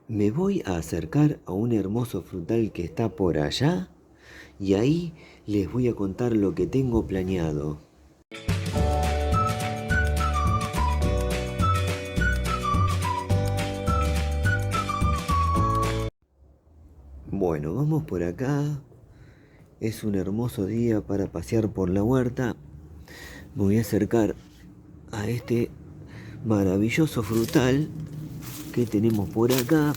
Me voy a acercar a un hermoso frutal que está por allá y ahí les voy a contar lo que tengo planeado. Bueno, vamos por acá. Es un hermoso día para pasear por la huerta. Me voy a acercar a este maravilloso frutal que tenemos por acá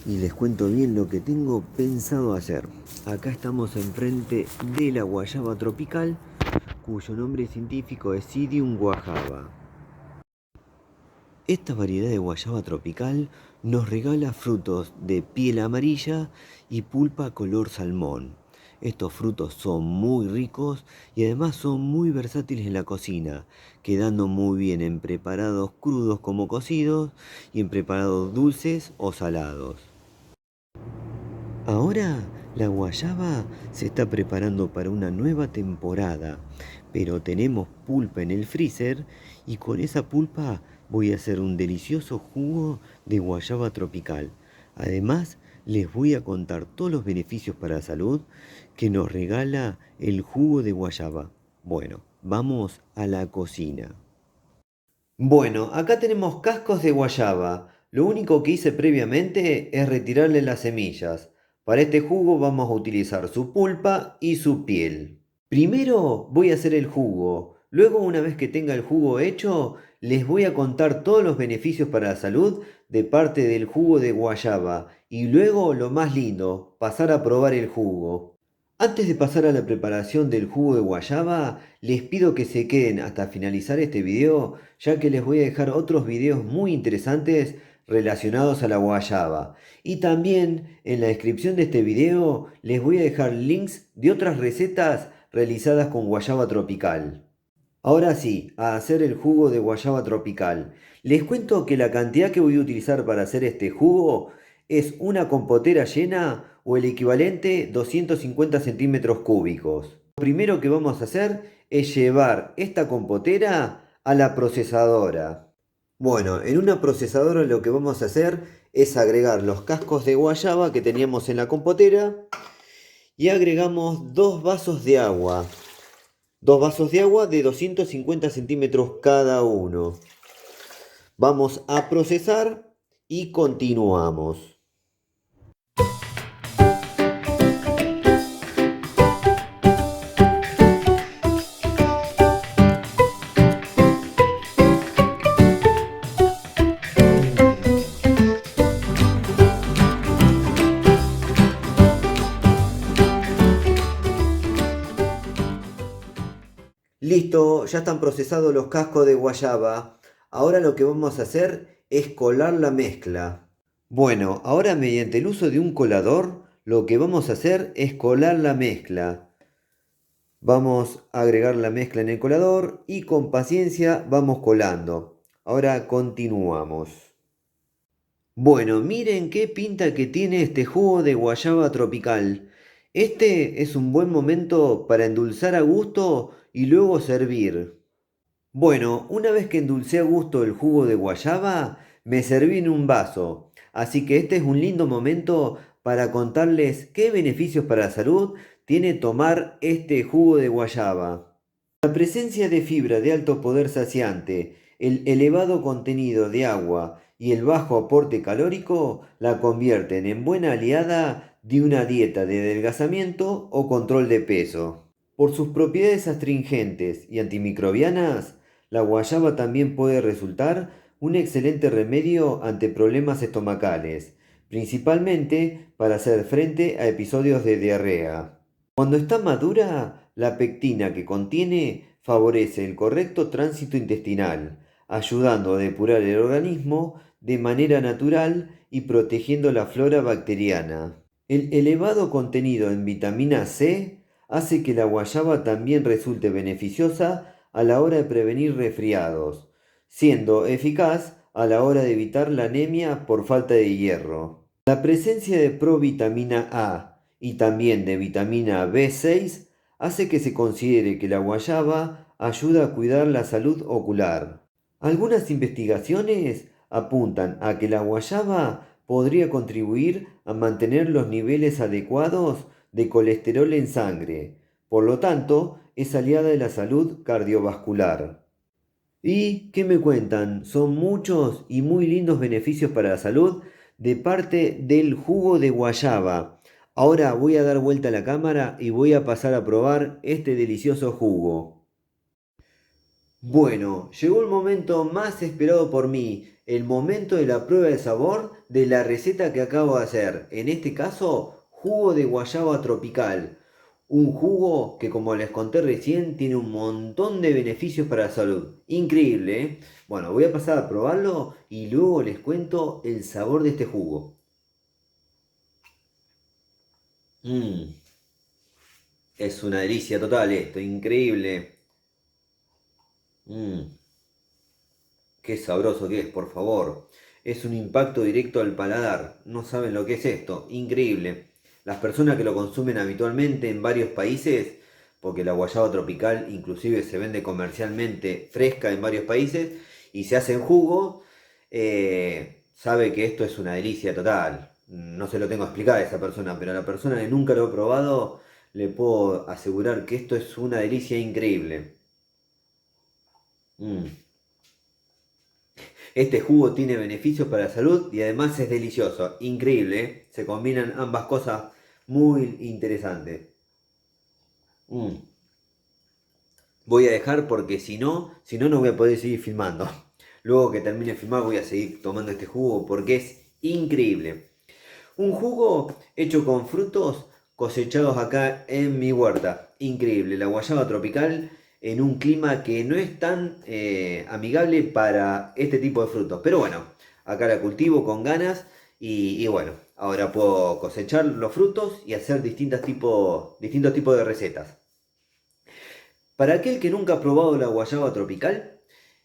y les cuento bien lo que tengo pensado hacer. Acá estamos enfrente de la guayaba tropical, cuyo nombre científico es Psidium guajava. Esta variedad de guayaba tropical nos regala frutos de piel amarilla y pulpa color salmón. Estos frutos son muy ricos y además son muy versátiles en la cocina, quedando muy bien en preparados crudos como cocidos y en preparados dulces o salados. Ahora la guayaba se está preparando para una nueva temporada, pero tenemos pulpa en el freezer y con esa pulpa voy a hacer un delicioso jugo de guayaba tropical. Además, les voy a contar todos los beneficios para la salud que nos regala el jugo de guayaba. Bueno, vamos a la cocina. Bueno, acá tenemos cascos de guayaba. Lo único que hice previamente es retirarle las semillas. Para este jugo vamos a utilizar su pulpa y su piel. Primero voy a hacer el jugo. Luego, una vez que tenga el jugo hecho, les voy a contar todos los beneficios para la salud de parte del jugo de guayaba. Y luego, lo más lindo, pasar a probar el jugo. Antes de pasar a la preparación del jugo de guayaba, les pido que se queden hasta finalizar este video, ya que les voy a dejar otros videos muy interesantes relacionados a la guayaba. Y también en la descripción de este video les voy a dejar links de otras recetas realizadas con guayaba tropical. Ahora sí, a hacer el jugo de guayaba tropical. Les cuento que la cantidad que voy a utilizar para hacer este jugo es una compotera llena o el equivalente 250 centímetros cúbicos. Lo primero que vamos a hacer es llevar esta compotera a la procesadora. Bueno, en una procesadora lo que vamos a hacer es agregar los cascos de guayaba que teníamos en la compotera y agregamos 2 vasos de agua. 2 vasos de agua de 250 centímetros cada uno. Vamos a procesar y continuamos. Listo, ya están procesados los cascos de guayaba. Ahora lo que vamos a hacer es colar la mezcla. Bueno, ahora mediante el uso de un colador, lo que vamos a hacer es colar la mezcla. Vamos a agregar la mezcla en el colador y con paciencia vamos colando. Ahora continuamos. Bueno, miren qué pinta que tiene este jugo de guayaba tropical. Este es un buen momento para endulzar a gusto y luego servir. Bueno, una vez que endulcé a gusto el jugo de guayaba, me serví en un vaso. Así que este es un lindo momento para contarles qué beneficios para la salud tiene tomar este jugo de guayaba. La presencia de fibra de alto poder saciante, el elevado contenido de agua y el bajo aporte calórico la convierten en buena aliada de una dieta de adelgazamiento o control de peso. Por sus propiedades astringentes y antimicrobianas, la guayaba también puede resultar un excelente remedio ante problemas estomacales, principalmente para hacer frente a episodios de diarrea. Cuando está madura, la pectina que contiene favorece el correcto tránsito intestinal, ayudando a depurar el organismo de manera natural y protegiendo la flora bacteriana. El elevado contenido en vitamina C hace que la guayaba también resulte beneficiosa a la hora de prevenir resfriados, siendo eficaz a la hora de evitar la anemia por falta de hierro. La presencia de provitamina A y también de vitamina B6 hace que se considere que la guayaba ayuda a cuidar la salud ocular. Algunas investigaciones apuntan a que la guayaba podría contribuir a mantener los niveles adecuados de colesterol en sangre. Por lo tanto, es aliada de la salud cardiovascular. ¿Y qué me cuentan? Son muchos y muy lindos beneficios para la salud de parte del jugo de guayaba. Ahora voy a dar vuelta a la cámara y voy a pasar a probar este delicioso jugo. Bueno, llegó el momento más esperado por mí, el momento de la prueba de sabor de la receta que acabo de hacer. En este caso, jugo de guayaba tropical. Un jugo que, como les conté recién, tiene un montón de beneficios para la salud. Increíble, ¿eh? Bueno, voy a pasar a probarlo y luego les cuento el sabor de este jugo. Mmm, es una delicia total esto, increíble. Mmm. Qué sabroso que es, por favor. Es un impacto directo al paladar. No saben lo que es esto. Increíble. Las personas que lo consumen habitualmente en varios países, porque la guayaba tropical inclusive se vende comercialmente fresca en varios países y se hace en jugo, sabe que esto es una delicia total. No se lo tengo que explicar a esa persona, pero a la persona que nunca lo ha probado, le puedo asegurar que esto es una delicia increíble. Mm. Este jugo tiene beneficios para la salud y además es delicioso, increíble, ¿eh? Se combinan ambas cosas muy interesantes. Mm. Voy a dejar porque si no, no voy a poder seguir filmando. Luego que termine de filmar voy a seguir tomando este jugo porque es increíble. Un jugo hecho con frutos cosechados acá en mi huerta. Increíble, la guayaba tropical en un clima que no es tan amigable para este tipo de frutos. Pero bueno, acá la cultivo con ganas y bueno, ahora puedo cosechar los frutos y hacer distintos tipos de recetas. Para aquel que nunca ha probado la guayaba tropical,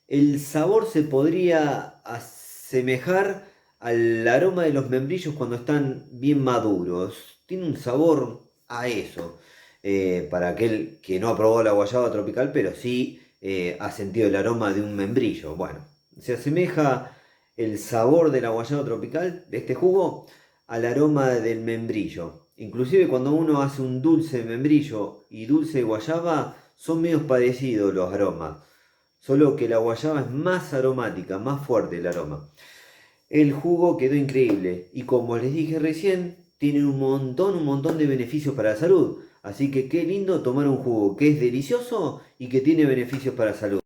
el sabor se podría asemejar al aroma de los membrillos cuando están bien maduros. Tiene un sabor a eso. Para aquel que no ha probado la guayaba tropical, pero sí ha sentido el aroma de un membrillo. Bueno, se asemeja el sabor de la guayaba tropical, de este jugo, al aroma del membrillo. Inclusive cuando uno hace un dulce de membrillo y dulce de guayaba, son medio parecidos los aromas. Solo que la guayaba es más aromática, más fuerte el aroma. El jugo quedó increíble y como les dije recién, tiene un montón de beneficios para la salud. Así que qué lindo tomar un jugo que es delicioso y que tiene beneficios para la salud.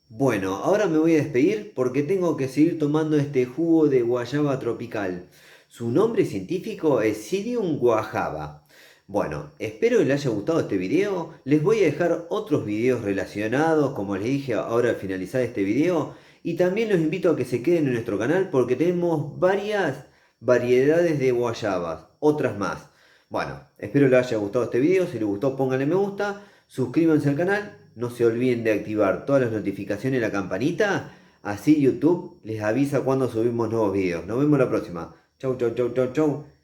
Bueno, ahora me voy a despedir porque tengo que seguir tomando este jugo de guayaba tropical. Su nombre científico es Psyllium guajava. Bueno, espero que les haya gustado este video. Les voy a dejar otros videos relacionados, como les dije ahora al finalizar este video. Y también los invito a que se queden en nuestro canal porque tenemos varias variedades de guayabas, otras más. Bueno, espero les haya gustado este video. Si les gustó, pónganle me gusta. Suscríbanse al canal, no se olviden de activar todas las notificaciones y la campanita, así YouTube les avisa cuando subimos nuevos videos. Nos vemos la próxima. Chau, chau, chau, chau, chau.